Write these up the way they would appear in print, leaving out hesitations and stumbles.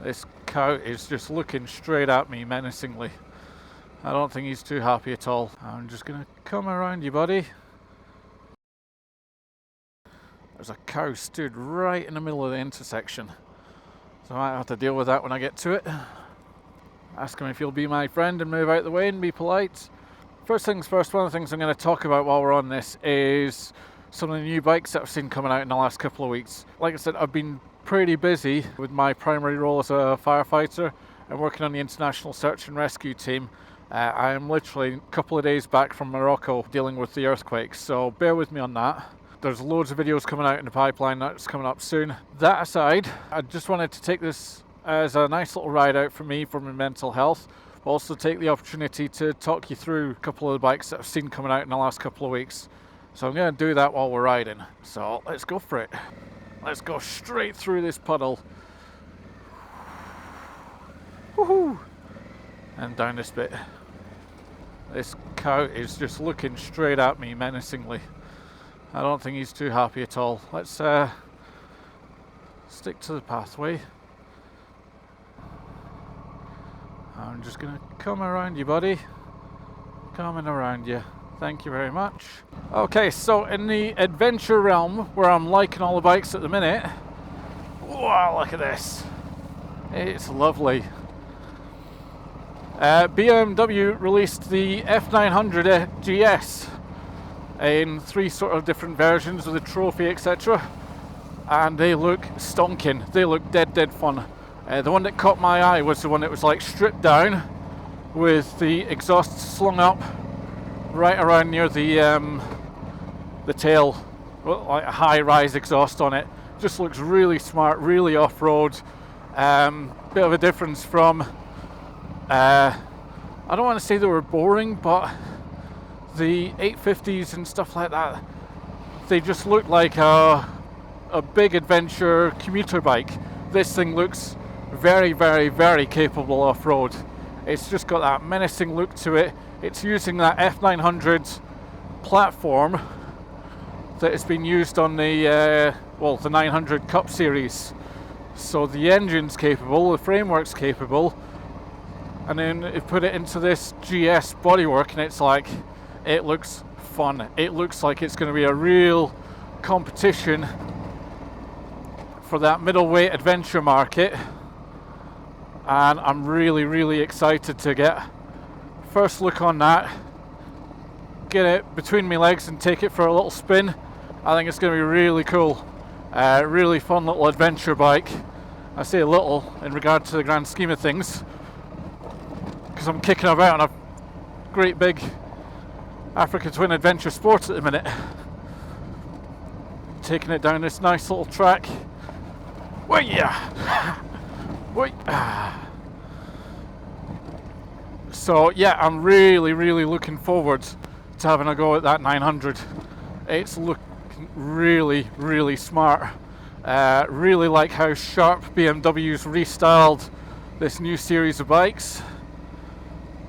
This cow is just looking straight at me menacingly. I don't think he's too happy at all. I'm just gonna come around you, buddy. There's a cow stood right in the middle of the intersection, so I might have to deal with that when I get to it. Ask him if he'll be my friend and move out the way and be polite. First things first, one of the things I'm going to talk about while we're on this is some of the new bikes that I've seen coming out in the last couple of weeks. Like I said, I've been pretty busy with my primary role as a firefighter and working on the international search and rescue team. I am literally a couple of days back from Morocco dealing with the earthquakes, so bear with me on that. There's loads of videos coming out in the pipeline that's coming up soon. That aside, I just wanted to take this as a nice little ride out for me, for my mental health. Also take the opportunity to talk you through a couple of the bikes that I've seen coming out in the last couple of weeks. So I'm going to do that while we're riding. So let's go for it. Let's go straight through this puddle. Woohoo! And down this bit. This cow is just looking straight at me menacingly. I don't think he's too happy at all. Let's stick to the pathway. I'm just going to come around you, buddy. Coming around you. Thank you very much. Okay, so in the adventure realm, where I'm liking all the bikes at the minute, wow, look at this. It's lovely. BMW released the F900 GS in 3 sort of different versions with a trophy, etc. And they look stonking. They look dead fun. The one that caught my eye was the one that was like stripped down with the exhaust slung up right around near the tail, like a high-rise exhaust on it. Just looks really smart, really off-road. Bit of a difference from, I don't want to say they were boring, but the 850s and stuff like that, they just look like a big adventure commuter bike. This thing looks very capable off-road. It's just got that menacing look to it. It's using that F900 platform that has been used on the the 900 Cup series. So the engine's capable, the framework's capable, and then you put it into this GS bodywork and it's like, it looks fun. It looks like it's going to be a real competition for that middleweight adventure market. And I'm really excited to get first look on that, get it between my legs and take it for a little spin. I think it's going to be really cool. Really fun little adventure bike. I say little in regard to the grand scheme of things, because I'm kicking about on a great big Africa Twin adventure sport at the minute. Taking it down this nice little track. Wait, yeah. Wait. So yeah, I'm really looking forward to having a go at that 900. It's looking really smart. Really like how sharp BMW's restyled this new series of bikes.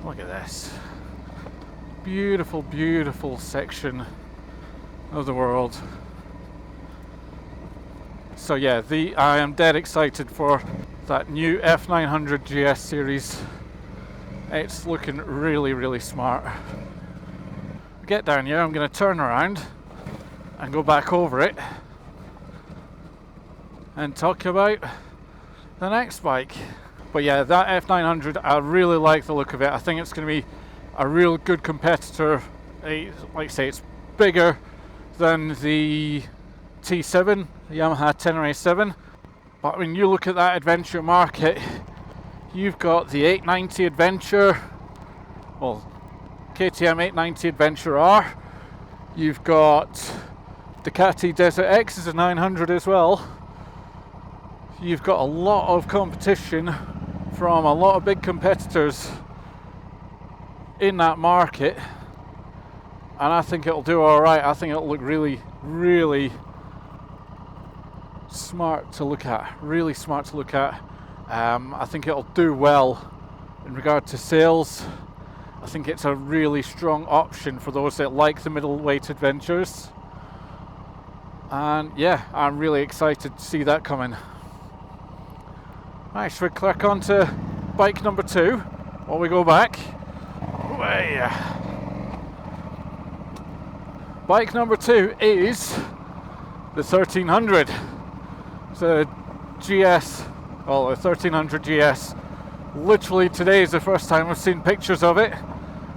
Look at this. Beautiful section of the world. So yeah, I am dead excited for that new F900 GS series. It's looking really smart. Get down here, I'm going to turn around and go back over it and talk about the next bike. But yeah, that F900, I really like the look of it. I think it's going to be a real good competitor. Like I say, it's bigger than the T7, the Yamaha Tenere 7. But when you look at that adventure market, you've got the 890 Adventure, well, KTM 890 Adventure R. You've got Ducati Desert X is a 900 as well. You've got a lot of competition from a lot of big competitors in that market, and I think it'll do all right. I think it'll look really smart to look at. Really smart to look at. I think it'll do well in regard to sales. I think it's a really strong option for those that like the middleweight adventures. And yeah, I'm really excited to see that coming. Right, should we click on to bike number 2 while we go back? Way. Bike number 2 is the 1300. It's a GS, well, a 1300 GS. Literally today is the first time I've seen pictures of it,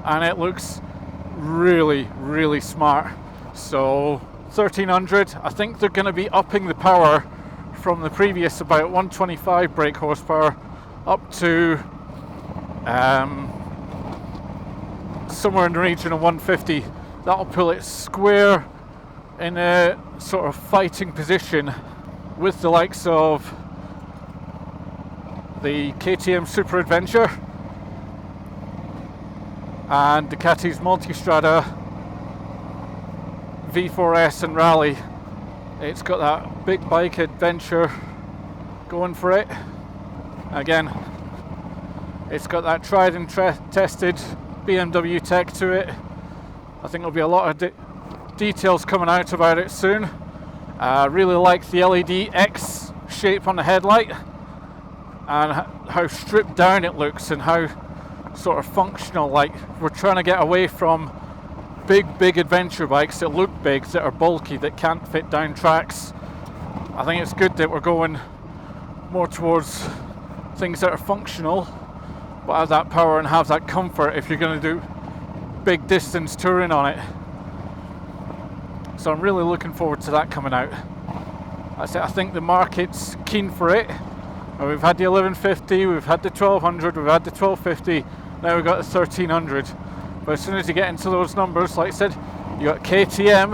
and it looks really, really smart. So 1300, I think they're going to be upping the power from the previous about 125 brake horsepower up to somewhere in the region of 150. That'll pull it square in a sort of fighting position with the likes of the KTM Super Adventure and Ducati's Multistrada V4S and Rally. It's got that big bike adventure going for it. Again, it's got that tried and tested BMW tech to it. I think there'll be a lot of details coming out about it soon. Really like the LED X shape on the headlight and how stripped down it looks and how sort of functional. Like, we're trying to get away from big adventure bikes that look big, that are bulky, that can't fit down tracks. I think it's good that we're going more towards things that are functional but have that power and have that comfort if you're going to do big distance touring on it. So I'm really looking forward to that coming out. I think the market's keen for it. And we've had the 1150, we've had the 1200, we've had the 1250, now we've got the 1300. But as soon as you get into those numbers, like I said, you got KTM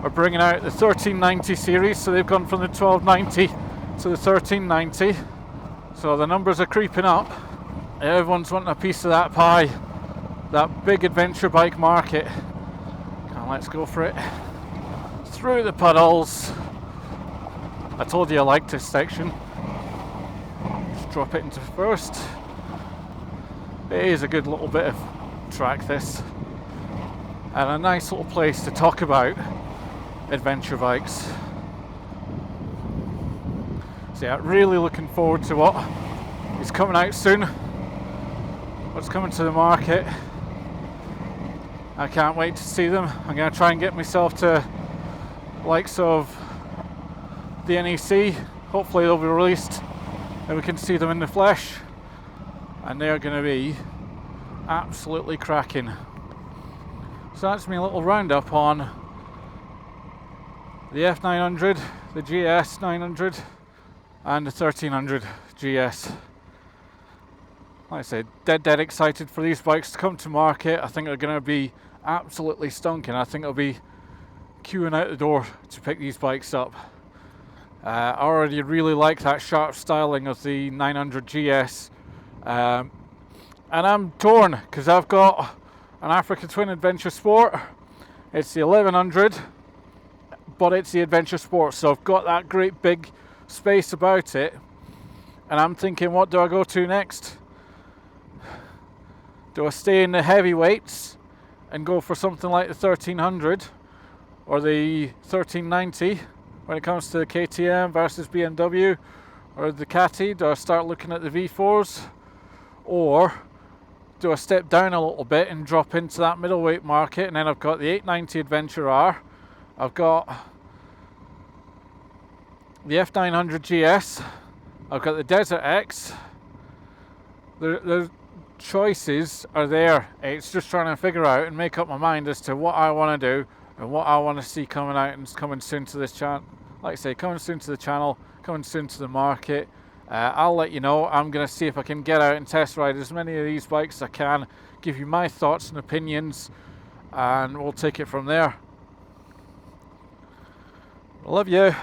are bringing out the 1390 series, so they've gone from the 1290 to the 1390. So the numbers are creeping up. Everyone's wanting a piece of that pie, that big adventure bike market. Come on, let's go for it. Through the puddles. I told you I liked this section. Just drop it into first. It is a good little bit of track, this, and a nice little place to talk about adventure bikes. So yeah, really looking forward to what is coming out soon, what's coming to the market. I can't wait to see them. I'm going to try and get myself to likes of the NEC. Hopefully they'll be released and we can see them in the flesh, and they're going to be absolutely cracking. So that's my little roundup on the F900, the GS 900 and the 1300 GS. Like I said, dead excited for these bikes to come to market. I think they're going to be absolutely stonking. I think I'll be queuing out the door to pick these bikes up. I already really like that sharp styling of the 900 GS. And I'm torn because I've got an Africa Twin Adventure Sport. It's the 1100, but it's the Adventure Sport, so I've got that great big space about it. And I'm thinking, what do I go to next? Do I stay in the heavyweights and go for something like the 1300 or the 1390 when it comes to the KTM versus BMW or the Ducati? Do I start looking at the V4s, or do I step down a little bit and drop into that middleweight market? And then I've got the 890 Adventure R, I've got the F900 GS, I've got the Desert X. The choices are there. It's just trying to figure out and make up my mind as to what I want to do and what I want to see coming out and coming soon to this channel. Like I say, coming soon to the channel, coming soon to the market. I'll let you know. I'm going to see if I can get out and test ride as many of these bikes as I can, give you my thoughts and opinions, and we'll take it from there. Love you.